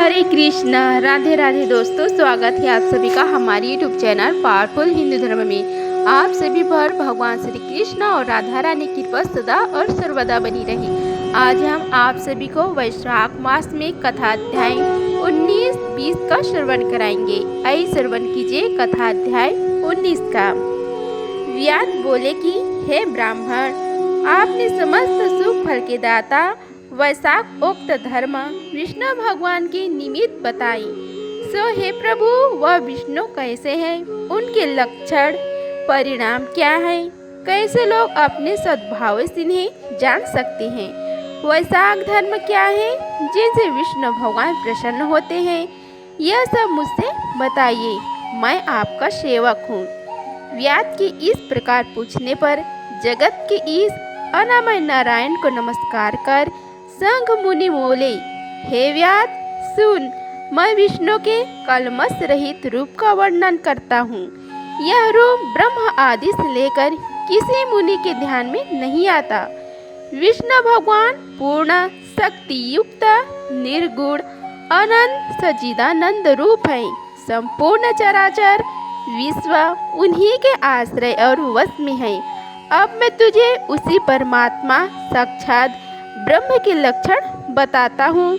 हरे कृष्णा, राधे राधे दोस्तों। स्वागत है आप सभी का हमारे यूट्यूब चैनल पावरफुल हिंदू धर्म में। आप सभी पर भगवान श्री कृष्ण और राधा रानी की कृपा सदा और सर्वदा बनी रही। आज हम आप सभी को वैशाख मास में कथा अध्याय 19-20 का श्रवण कराएंगे। आइए श्रवण कीजिए कथा अध्याय 19 का। व्यास बोले कि हे ब्राह्मण, आपने समस्त सुख फल के दाता वैशाख उक्त धर्म विष्णु भगवान के निमित्त बताई। सो हे प्रभु, वह विष्णु कैसे हैं, उनके लक्षण परिणाम क्या है, कैसे लोग अपने सद्भाव से इन्हें जान सकते हैं। वैशाख धर्म क्या है जिनसे विष्णु भगवान प्रसन्न होते हैं, यह सब मुझसे बताइए, मैं आपका सेवक हूँ। व्यास के इस प्रकार पूछने पर जगत के इस अनामय नारायण को नमस्कार कर संघ मुनि बोले, हे व्यास सुन, मैं विष्णु के कलमश रहित रूप का वर्णन करता हूँ। यह रूप ब्रह्म आदि से लेकर किसी मुनि के ध्यान में नहीं आता। विष्णु भगवान पूर्ण शक्ति युक्त निर्गुण अनंत सच्चिदानंद रूप है। संपूर्ण चराचर विश्व उन्हीं के आश्रय और वश में है। अब मैं तुझे उसी परमात्मा साक्षात ब्रह्म के लक्षण बताता हूँ,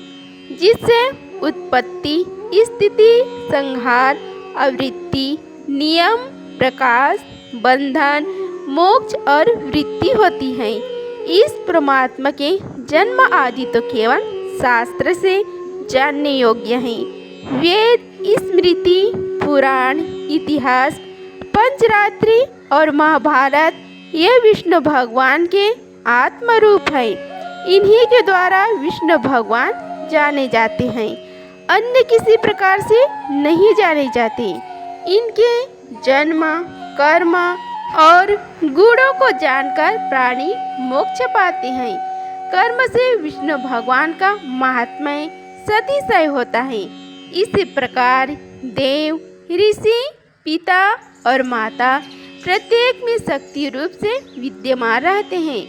जिससे उत्पत्ति, स्थिति, संहार, आवृत्ति, नियम, प्रकाश, बंधन, मोक्ष और वृत्ति होती है। इस परमात्मा के जन्म आदि तो केवल शास्त्र से जानने योग्य हैं। वेद, स्मृति, पुराण, इतिहास, पंचरात्रि और महाभारत ये विष्णु भगवान के आत्मरूप है। इन्हीं के द्वारा विष्णु भगवान जाने जाते हैं, अन्य किसी प्रकार से नहीं जाने जाते। इनके जन्म, कर्म और गुणों को जानकर प्राणी मोक्ष पाते हैं। कर्म से विष्णु भगवान का महात्म्य सतिशय होता है। इसी प्रकार देव, ऋषि, पिता और माता प्रत्येक में शक्ति रूप से विद्यमान रहते हैं।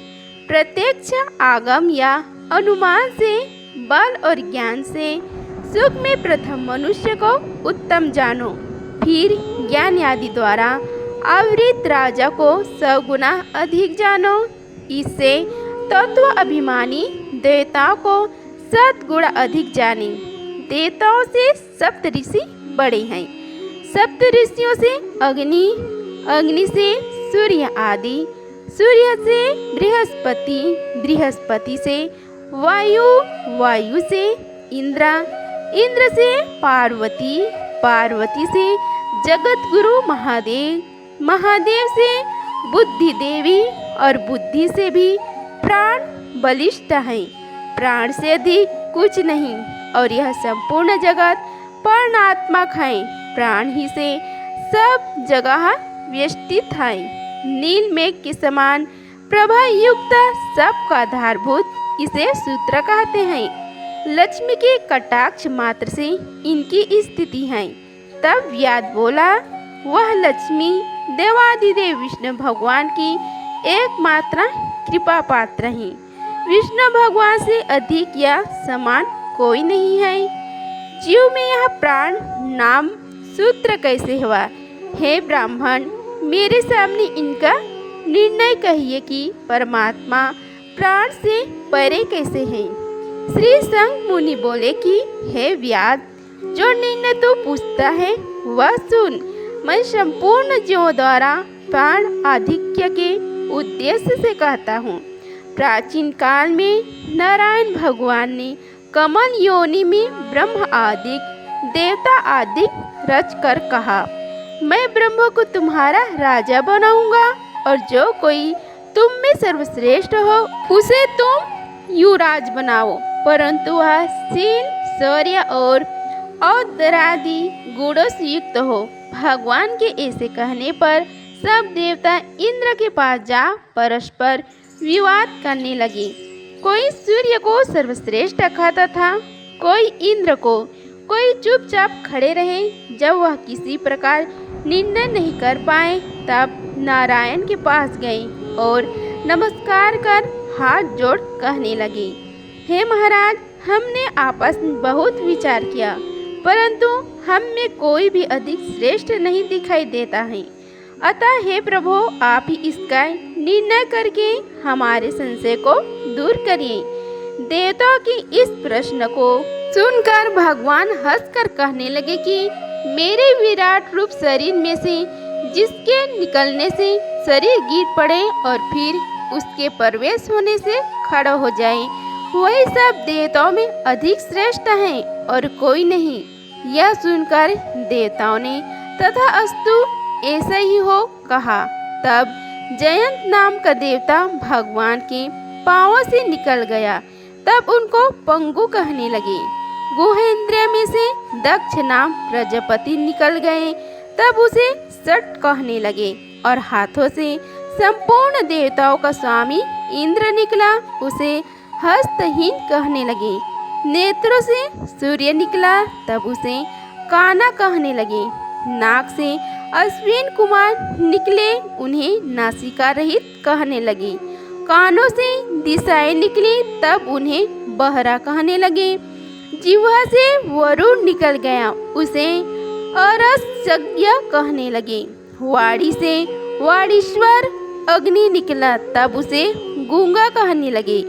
प्रत्यक्ष आगम या अनुमान से, बल और ज्ञान से सुख में प्रथम मनुष्य को उत्तम जानो, फिर ज्ञान आदि द्वारा आवृत राजा को 100 गुना अधिक जानो। इससे तत्व अभिमानी देवताओं को 7 गुना अधिक जाने। देवताओं से सप्त ऋषि बड़े हैं। सप्त ऋषियों से अग्नि, अग्नि से सूर्य आदि, सूर्य से बृहस्पति, बृहस्पति से वायु, वायु से इंद्र, इंद्र से पार्वती, पार्वती से जगत गुरु महादेव, महादेव से बुद्धि देवी और बुद्धि से भी प्राण बलिष्ठ है। प्राण से अधिक कुछ नहीं और यह संपूर्ण जगत परमात्मक है। प्राण ही से सब जगह व्यवस्थित है। नील मेघ के समान प्रभा युक्त सबका आधारभूत इसे सूत्र कहते हैं। लक्ष्मी के कटाक्ष मात्र से इनकी स्थिति है। तब व्यास बोला, वह लक्ष्मी देवादिदेव विष्णु भगवान की एकमात्र कृपा पात्र है। विष्णु भगवान से अधिक या समान कोई नहीं है। जीव में यह प्राण नाम सूत्र कैसे हुआ? हे ब्राह्मण, मेरे सामने इनका निर्णय कहिए कि परमात्मा प्राण से परे कैसे है। श्री संघ मुनि बोले कि हे व्यास, जो निर्णय तू पूछता है वह सुन। मैं संपूर्ण जीवों द्वारा प्राण आधिक्य के उद्देश्य से कहता हूँ। प्राचीन काल में नारायण भगवान ने कमल योनि में ब्रह्म आदिक, देवता आदिक रच कर कहा, मैं ब्रह्म को तुम्हारा राजा बनाऊंगा और जो कोई तुम में सर्वश्रेष्ठ हो उसे तुम युवराज बनाओ। परंतु वह शील, शौर्य और औदार्य गुणों से युक्त हो। भगवान के ऐसे कहने पर सब देवता इंद्र के पास जा परस्पर विवाद करने लगे। कोई सूर्य को सर्वश्रेष्ठ कहता था, कोई इंद्र को, कोई चुपचाप खड़े रहे। जब वह किसी प्रकार निर्णय नहीं कर पाए तब नारायण के पास गए और नमस्कार कर हाथ जोड़ कहने लगे, हे महाराज, हमने आपस में बहुत विचार किया, परंतु हम में कोई भी अधिक श्रेष्ठ नहीं दिखाई देता है। अतः हे प्रभु, आप ही इसका निर्णय करके हमारे संशय को दूर करिए। देवताओं की इस प्रश्न को सुनकर भगवान हंसकर कहने लगे कि मेरे विराट रूप शरीर में से जिसके निकलने से शरीर गिर पड़े और फिर उसके प्रवेश होने से खड़ा हो जाए, वही सब देवताओं में अधिक श्रेष्ठ है और कोई नहीं। यह सुनकर देवताओं ने तथा अस्तु ऐसा ही हो कहा। तब जयंत नाम का देवता भगवान के पांवों से निकल गया। तब उनको पंगु कहने लगे। गुहेंद्र में से दक्ष नाम प्रजापति निकल गए। तब उसे सट कहने लगे और हाथों से संपूर्ण देवताओं का स्वामी इंद्र निकला। उसे हस्तहीन कहने लगे। नेत्रों से सूर्य निकला। तब उसे काना कहने लगे। नाक से अश्विन कुमार निकले। उन्हें नासिका रहित कहने लगे। कानों से दिशाएं निकली। तब उन्हें बहरा कहने लगे। जिह्वा से वरुण निकल गया। उसे अरसज्ञ कहने लगे। वाणी से वाणीश्वर अग्नि निकला। तब उसे गूंगा कहने लगे।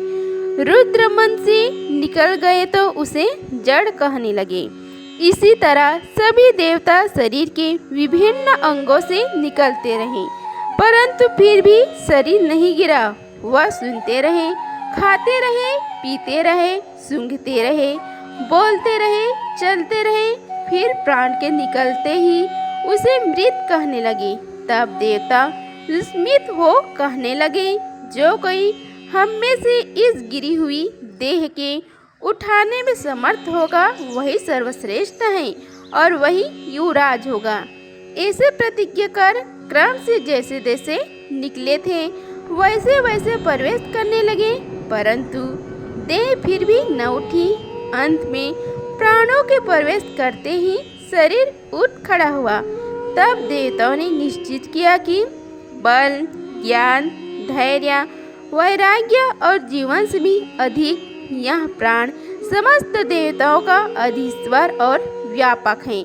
रुद्र मन से निकल गए तो उसे जड़ कहने लगे। इसी तरह सभी देवता शरीर के विभिन्न अंगों से निकलते रहे, परंतु फिर भी शरीर नहीं गिरा। वह सुनते रहे, खाते रहे, पीते रहे, सूंघते रहे, बोलते रहे, चलते रहे। फिर प्राण के निकलते ही उसे मृत कहने लगे। तब देवता विस्मित हो कहने लगे, जो कोई हम में से इस गिरी हुई देह के उठाने में समर्थ होगा, वही सर्वश्रेष्ठ है और वही युवराज होगा। ऐसे प्रतिज्ञा कर क्रम से जैसे जैसे निकले थे वैसे वैसे प्रवेश करने लगे, परंतु देह फिर भी न उठी। अंत में प्राणों के प्रवेश करते ही शरीर उठ खड़ा हुआ। तब देवताओं ने निश्चित किया कि बल, ज्ञान, धैर्य, वैराग्य और जीवन से भी अधिक यह प्राण समस्त देवताओं का अधीश्वर और व्यापक है।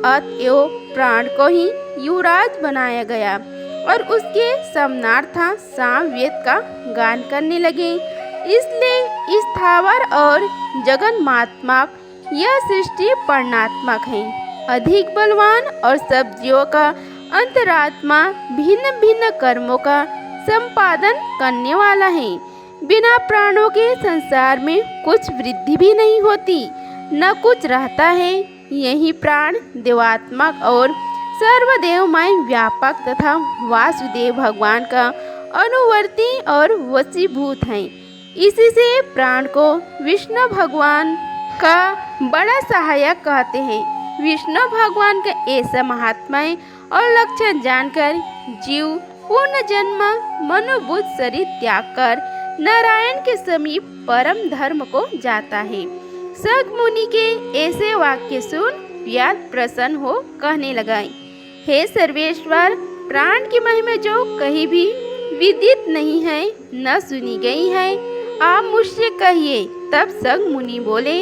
अतएव प्राण को ही युवराज बनाया गया और उसके समनार्थ सामवेद का गान करने लगे। इसलिए स्थावर और जगन्मात्मक यह सृष्टि परमात्मक है, अधिक बलवान और सब जीवों का अंतरात्मा भिन्न भिन्न कर्मों का संपादन करने वाला है। बिना प्राणों के संसार में कुछ वृद्धि भी नहीं होती, न कुछ रहता है। यही प्राण देवात्मक और सर्वदेवमय व्यापक तथा वासुदेव भगवान का अनुवर्ती और वशीभूत है। इसी से प्राण को विष्णु भगवान का बड़ा सहायक कहते हैं। विष्णु भगवान का ऐसा महात्म्य और लक्षण जानकर जीव पूर्ण जन्म मनोबुद्ध शरीर त्याग कर नारायण के समीप परम धर्म को जाता है। सग मुनि के ऐसे वाक्य सुन व्यास प्रसन्न हो कहने लगा, हे सर्वेश्वर, प्राण की महिमा जो कहीं भी विदित नहीं है न सुनी गई है, आप मुझसे कहिए। तब सग मुनि बोले,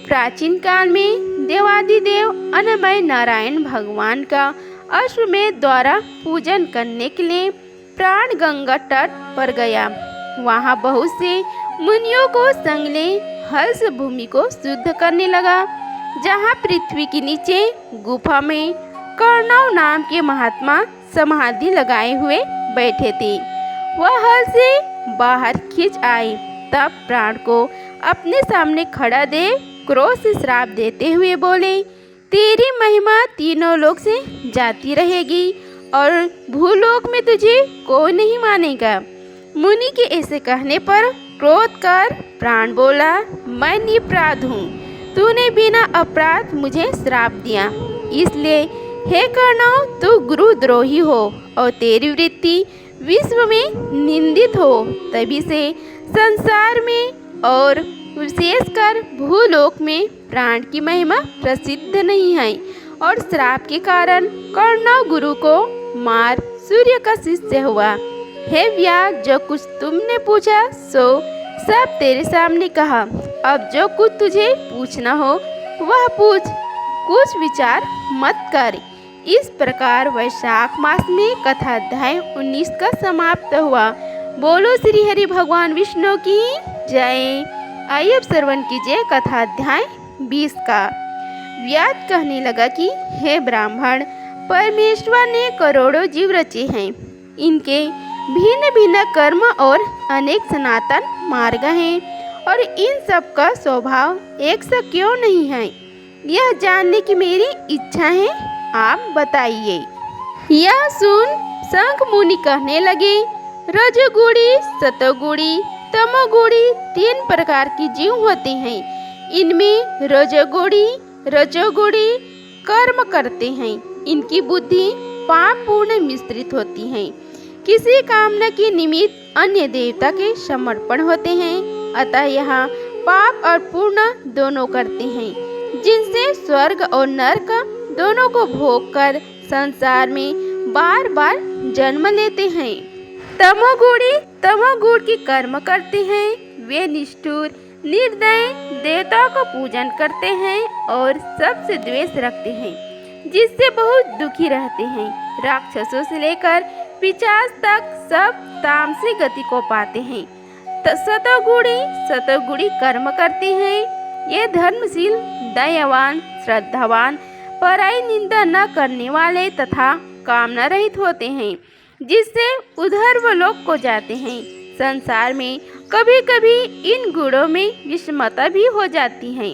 प्राचीन काल में देवादिदेव अनमय नारायण भगवान का अश्वमेध द्वारा पूजन करने के लिए प्राण गंगा तट पर गया। वहाँ बहुत से मुनियों को संग ले हर्ष भूमि को शुद्ध करने लगा, जहाँ पृथ्वी के नीचे गुफा में कर्णव नाम के महात्मा समाधि लगाए हुए बैठे थे। वह हल से बाहर खींच आए। तब प्राण को अपने सामने खड़ा दे क्रोध से श्राप देते हुए बोले, तेरी महिमा तीनों लोक से जाती रहेगी और भूलोक में तुझे कोई नहीं मानेगा। मुनि के ऐसे कहने पर क्रोध कर प्राण बोला, मैं निरपराध हूँ, तूने बिना अपराध मुझे श्राप दिया, इसलिए हे कर्णव, तू गुरुद्रोही हो और तेरी वृत्ति विश्व में निंदित हो। तभी से संसार में और विशेषकर भूलोक में प्राण की महिमा प्रसिद्ध नहीं है और श्राप के कारण कर्णव गुरु को मार सूर्य का शिष्य हुआ। हे व्यास, जो कुछ तुमने पूछा सो सब तेरे सामने कहा। अब जो कुछ तुझे पूछना हो वह पूछ, कुछ विचार मत कर। इस प्रकार वैशाख मास में कथा अध्याय 19 का समाप्त हुआ। बोलो श्री हरि भगवान विष्णु की जय। आइए अब श्रवण कीजिए कथा अध्याय 20 का। व्यास कहने लगा कि हे ब्राह्मण, परमेश्वर ने करोड़ों जीव रचे हैं। इनके भिन्न भिन्न कर्म और अनेक सनातन मार्ग हैं और इन सब का स्वभाव एक सा क्यों नहीं है, यह जानने की मेरी इच्छा है, आप बताइए। यह सुन शंख मुनि कहने लगे, रजोगुणी, सतोगुणी, तमोगुणी 3 प्रकार की जीव होते हैं। इनमें रजोगुणी कर्म करते हैं। इनकी बुद्धि पाप पूर्ण मिश्रित होती है। किसी कामना के निमित्त अन्य देवता के समर्पण होते हैं। अतः यहाँ पाप और पुण्य दोनों करते हैं, जिनसे स्वर्ग और नरक दोनों को भोग कर संसार में बार बार जन्म लेते हैं। तमोगुण की कर्म करते हैं। वे निष्ठुर, निर्दय, देवताओं को पूजन करते हैं और सबसे द्वेष रखते हैं, जिससे बहुत दुखी रहते हैं। राक्षसों से लेकर पिशाच तक सब तामसिक गति को पाते हैं। सतोगुणी कर्म करते हैं। ये धर्मशील, दयावान, श्रद्धावान, पराई निंदा न करने वाले तथा कामना रहित होते हैं, जिससे उधर्व लोक को जाते हैं। संसार में कभी कभी इन गुणों में विषमता भी हो जाती है।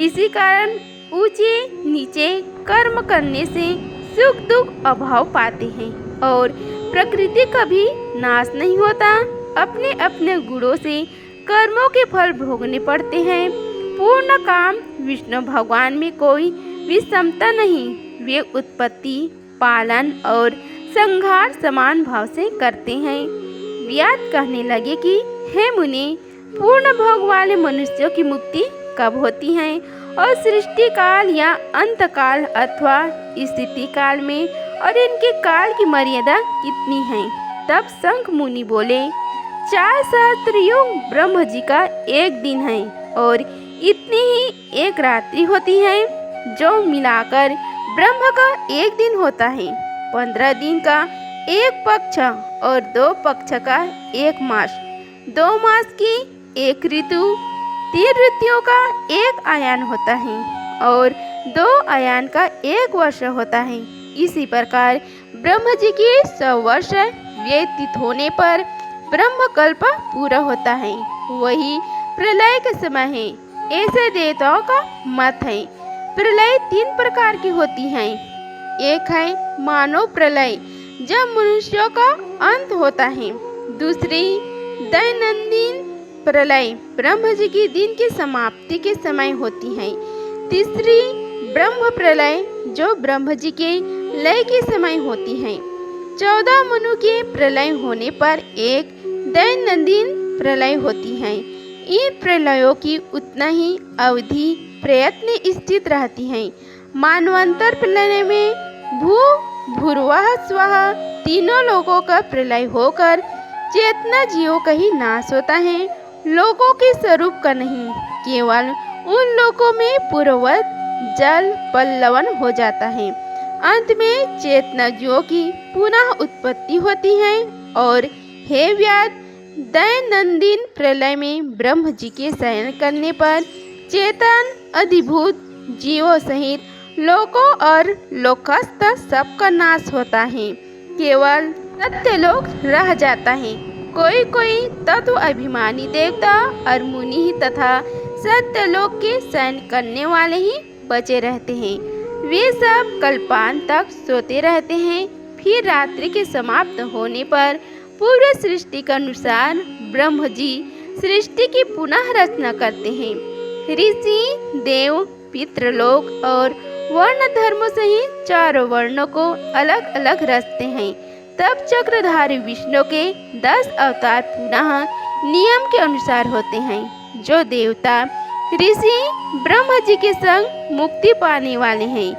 इसी कारण ऊंचे नीचे कर्म करने से सुख दुख अभाव पाते हैं और प्रकृति का भी नाश नहीं होता। अपने अपने गुणों से कर्मों के फल भोगने पड़ते हैं। पूर्ण काम विष्णु भगवान में कोई विषमता नहीं। वे उत्पत्ति, पालन और संहार समान भाव से करते हैं। व्यास कहने लगे कि हे मुनि, पूर्ण भोग वाले मनुष्यों की मुक्ति कब होती है और सृष्टि काल या अंत काल अथवा स्थिति काल में, और इनके काल की मर्यादा कितनी है? तब शंख मुनि बोले, 4 सहस्त्र युग ब्रह्म जी का एक दिन है और इतनी ही एक रात्रि होती है, जो मिलाकर ब्रह्म का एक दिन होता है। 15 दिन का एक पक्ष और 2 पक्ष का एक मास, 2 मास की एक ऋतु, 3 ऋतुओं का एक आयान होता है और 2 आयान का एक वर्ष होता है। इसी प्रकार ब्रह्म जी के 100 वर्ष व्यतीत होने पर ब्रह्मकल्प पूरा होता है। वही प्रलय का समय है, ऐसे देवताओं का मत है। प्रलय 3 प्रकार की होती है। एक है मानव प्रलय, जब मनुष्यों का अंत होता है। दूसरी दैनंदिन प्रलय, ब्रह्म जी की दिन की समाप्ति के समय होती है। तीसरी ब्रह्म प्रलय, जो ब्रह्म जी के लय के समय होती है। 14 मनु के प्रलय होने पर एक दैनंदिन प्रलय होती है। इन प्रलयों की उतना ही अवधि प्रयत्न स्थित रहती है। मानवांतर प्रलय में भूर्वः स्वः तीनों लोगों का प्रलय होकर चेतना जीवों का ही नाश होता है, लोगों के स्वरूप का नहीं। केवल उन लोगों में पूर्ववत जल पल्लवन हो जाता है। अंत में चेतना जीवों की पुनः उत्पत्ति होती है। और हे व्यास, दैनंदिन प्रलय में ब्रह्म जी के शयन करने पर चेतन अधिभूत जीवों सहित लोकों और लोकस्थ सबका नाश होता है। केवल सत्यलोक रह जाता है। कोई कोई तत्व अभिमानी देवता और मुनि ही तथा सत्यलोक के शयन करने वाले ही बचे रहते हैं। वे सब कल्पांत तक सोते रहते हैं। फिर रात्रि के समाप्त होने पर पूर्व सृष्टि के अनुसार ब्रह्म जी सृष्टि की पुनः रचना करते हैं। ऋषि, देव, पितृलोक और वर्ण धर्मों सहित 4 वर्णों को अलग अलग रचते हैं। तब चक्रधारी विष्णु के 10 अवतार पुनः नियम के अनुसार होते हैं। जो देवता ऋषि ब्रह्म जी के संग मुक्ति पाने वाले हैं,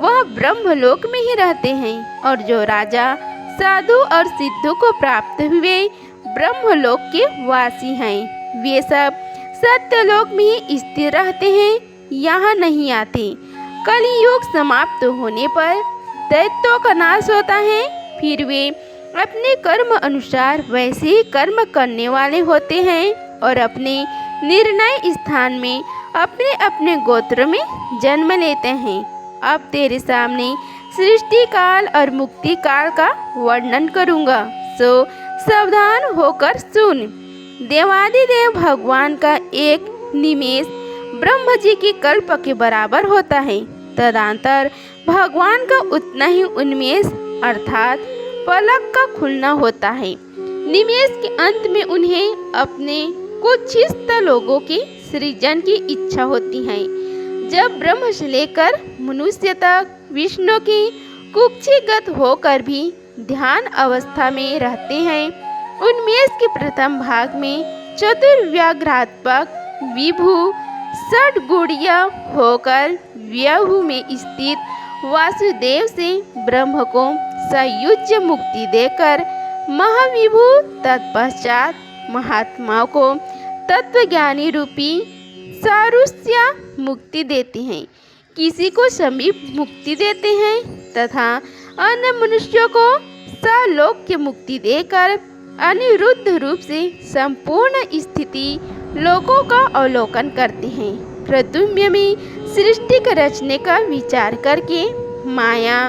वह ब्रह्मलोक में ही रहते हैं। और जो राजा, साधु और सिद्धों को प्राप्त हुए ब्रह्मलोक के वासी हैं, वे सब सत्यलोक में ही स्थिर रहते हैं, यहाँ नहीं आते। कलियुग समाप्त होने पर दैत्यों का नाश होता है, फिर वे अपने कर्म अनुसार वैसे ही कर्म करने वाले होते हैं और अपने निर्णय स्थान में अपने अपने गोत्र में जन्म लेते हैं। अब तेरे सामने सृष्टि काल और मुक्ति काल का वर्णन करूँगा, सो सावधान होकर सुन। देवादिदेव भगवान का एक निमेष ब्रह्म जी की कल्प के बराबर होता है। तदंतर भगवान का उतना ही उन्मेष अर्थात पलक का खुलना होता है। निमेष के अंत में उन्हें अपने कुछिष्ट लोगों की सृजन की इच्छा होती है। जब ब्रह्म से लेकर मनुष्य तक विष्णु की कुक्षिगत होकर भी ध्यान अवस्था में रहते हैं। उन्मेष के प्रथम भाग में चतुर्व्याघ्रात्मक विभु षड्गुणीय होकर व्यहु में स्थित वासुदेव से ब्रह्म को संयुज्य मुक्ति देकर महाविभु तत्पश्चात महात्माओं को तत्वज्ञानी रूपी सारुष्य मुक्ति देते हैं, किसी को समीप मुक्ति देते हैं तथा अन्य मनुष्यों को सालोक्य मुक्ति देकर अनिरुद्ध रूप से संपूर्ण स्थिति लोकों का अवलोकन करते हैं। प्रद्युम्न में सृष्टि के रचने का विचार करके माया,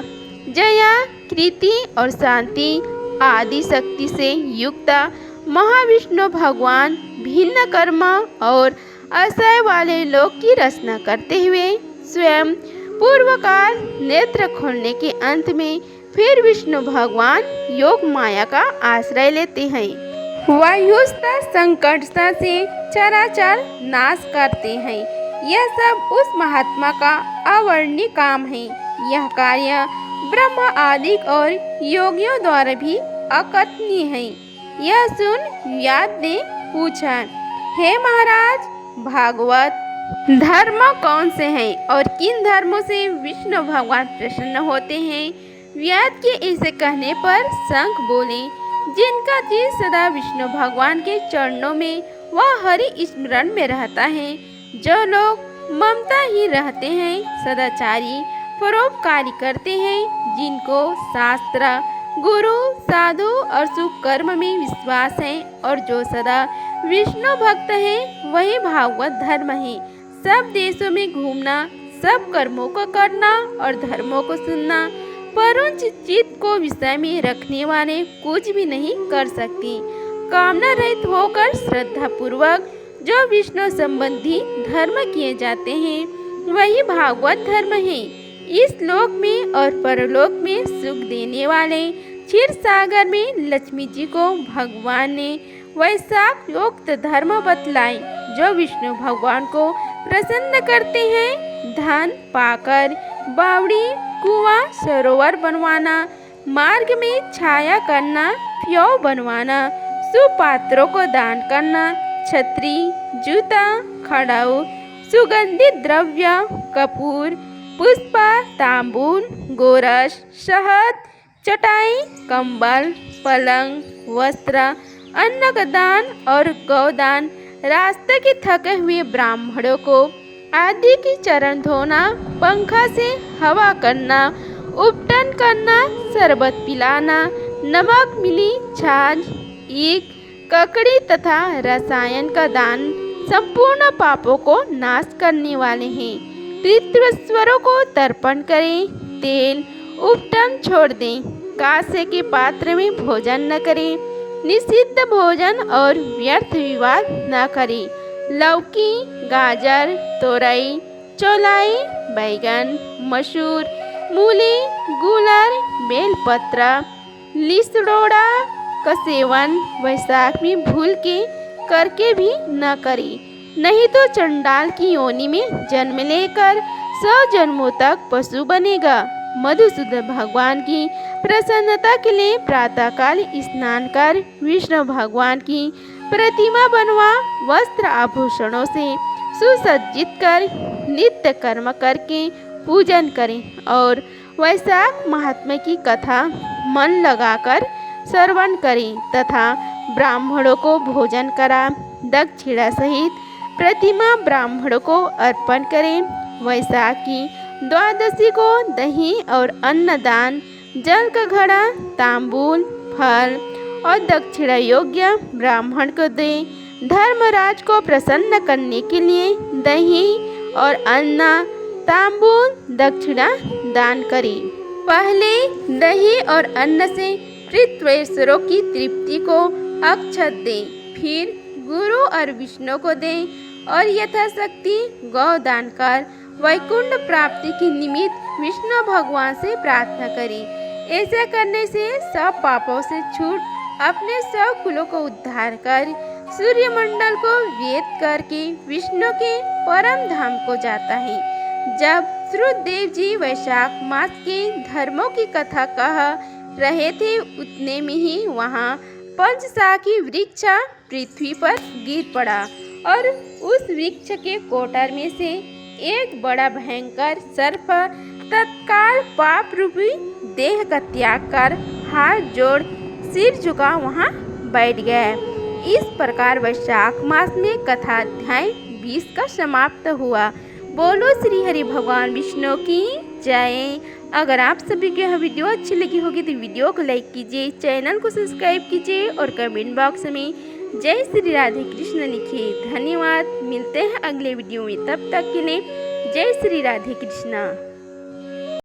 जया, कृति और शांति आदि शक्ति से युक्त महाविष्णु भगवान भिन्न कर्म और आशय वाले लोक की रचना करते हुए स्वयं पूर्वकाल नेत्र खोलने के अंत में फिर विष्णु भगवान योग माया का आश्रय लेते हैं। वायुस्ता संकटता से चराचर नाश करते हैं। यह सब उस महात्मा का अवर्णनीय काम है। यह कार्य ब्रह्म आदि और योगियों द्वारा भी अकथनीय है। यह सुन व्यास ने पूछा, हे महाराज, भागवत धर्म कौन से हैं और किन धर्मों से विष्णु भगवान प्रसन्न होते हैं? व्यास के ऐसे कहने पर शंख बोले, जिनका चित्त सदा विष्णु भगवान के चरणों में वह हरि स्मरण में रहता है, जो लोग ममता ही रहते हैं, सदाचारी परोपकारी करते हैं, जिनको शास्त्र, गुरु, साधु और शुभ कर्म में विश्वास है और जो सदा विष्णु भक्त है, वही भागवत धर्म है। सब देशों में घूमना, सब कर्मों को करना और धर्मों को सुनना, परंतु चित्त को विषय में रखने वाले कुछ भी नहीं कर सकते। कामना रहित होकर श्रद्धा पूर्वक जो विष्णु संबंधी धर्म किए जाते हैं, वही भागवत धर्म है। इस लोक में और परलोक में सुख देने वाले क्षीर सागर में लक्ष्मी जी को भगवान ने वैशाख योक्त धर्म बतलाए, जो विष्णु भगवान को प्रसन्न करते हैं। धन पाकर बावड़ी, कुआं, सरोवर बनवाना, मार्ग में छाया करना, प्यौ बनवाना, सुपात्रों को दान करना, छतरी, जूता, खड़ाऊ, सुगंधित द्रव्य, कपूर, पुष्प, तांबूल, गोरस, शहद, चटाई, कंबल, पलंग, वस्त्र, अन्न का दान और गौदान, रास्ते के थके हुए ब्राह्मणों को आदि की चरण धोना, पंखा से हवा करना, उपटन करना, शरबत पिलाना, नमक मिली छाछ, ईख, ककड़ी तथा रसायन का दान संपूर्ण पापों को नाश करने वाले हैं। पितृस्वरों को तर्पण करें, तेल उपटन छोड़ दें, कांसे के पात्र में भोजन न करें, निषिद्ध भोजन और व्यर्थ विवाद न करें। लौकी, गाजर, तोरई, चौलाई, बैगन, मसूर, मूली, गुलर, बेलपत्र, लिसड़ोड़ा का सेवन वैशाख में भूल के करके भी न करें, नहीं तो चंडाल की योनि में जन्म लेकर 100 जन्मों तक पशु बनेगा। मधुसूदन भगवान की प्रसन्नता के लिए प्रातःकाल स्नान कर विष्णु भगवान की प्रतिमा बनवा वस्त्र आभूषणों से सुसज्जित कर नित्य कर्म करके पूजन करें और वैशाख महात्मा की कथा मन लगाकर श्रवण करें तथा ब्राह्मणों को भोजन करा दक्षिणा सहित प्रतिमा ब्राह्मणों को अर्पण करें। वैशाख की द्वादशी को दही और अन्नदान, जल का घड़ा, तांबूल, फल और दक्षिणा योग्य ब्राह्मण को दें। धर्मराज को प्रसन्न करने के लिए दही और अन्न, तांबूल, दक्षिणा दान करें। पहले दही और अन्न से पितृश्वरों की तृप्ति को अक्षत दें, फिर गुरु और विष्णु को दें और यथाशक्ति गौदान कर वैकुंठ प्राप्ति के निमित्त विष्णु भगवान से प्रार्थना करें। ऐसा करने से सब पापों से छूट अपने सब कुलों को उद्धार कर सूर्यमंडल को वेद करके विष्णु के परम धाम को जाता है। जब श्रुतदेव जी वैशाख मास के धर्मों की कथा कह रहे थे, उतने में ही वहाँ पंचशाखी वृक्ष पृथ्वी पर गिर पड़ा और उस वृक्ष के कोटर में से एक बड़ा भयंकर सर्प तत्काल पाप रूपी देह का त्याग कर हाथ जोड़ सिर झुका वहाँ बैठ गया। इस प्रकार वैशाख मास में कथा अध्याय 20 का समाप्त हुआ। बोलो श्री हरि भगवान विष्णु की जय। अगर आप सभी को यह वीडियो अच्छी लगी होगी तो वीडियो को लाइक कीजिए, चैनल को सब्सक्राइब कीजिए और कमेंट बॉक्स में जय श्री राधे कृष्ण लिखिए। धन्यवाद। मिलते हैं अगले वीडियो में, तब तक के लिए जय श्री राधे कृष्ण।